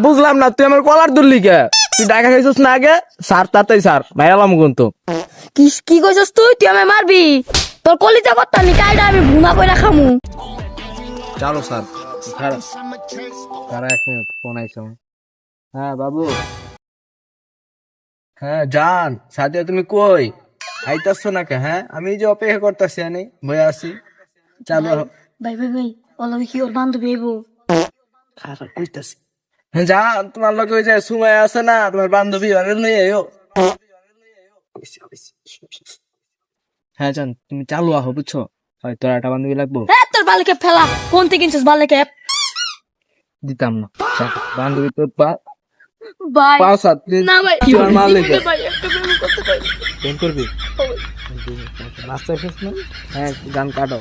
বুঝলাম না, তুই আমার কলার ধরলি কে? তুই টাকা খাইছিস না আগে? স্যার তাতেই স্যার ভাইরালাম কিন্তু। কি কইছস তুই? তুই আমায় মারবি? তোর কলিজা কথা নি কাইডা আমি ভুনা কইরা খামু। চলো স্যার, এক মিনিট, ফোন আইছে আমার। হ্যাঁ বাবু। হ্যাঁ জান, সাথে তুমি কই? আইতাছ না কে? হ্যাঁ আমি এই যে অপেক্ষা করতেছি, আনি বয়ে আছি। চালু ভাই ওলগে কি ওর বান্ধবী আইবো? খারাপ কইতাছি। হ্যাঁ জান, তোমার লগে ওই যে সুমাইয়া আছে না, তোমার বান্ধবী, আরে লই আইও। হ্যাঁ জান, তুমি চালু আহো, বুঝছো? হয় তোর একটা বান্ধবী লাগবো। হ্যাঁ তোর বালিকে ফেলা। কোন থেকে কিনছিস বালিকে? দিতাম না বান্ধবী তোর ভাই পাঁচ হাত না ভাই, তোমার মালিক ভাই একটা প্রেম করতে পারি। ফোন করবি। নাস্তা শেষ না? হ্যাঁ গান কাটো।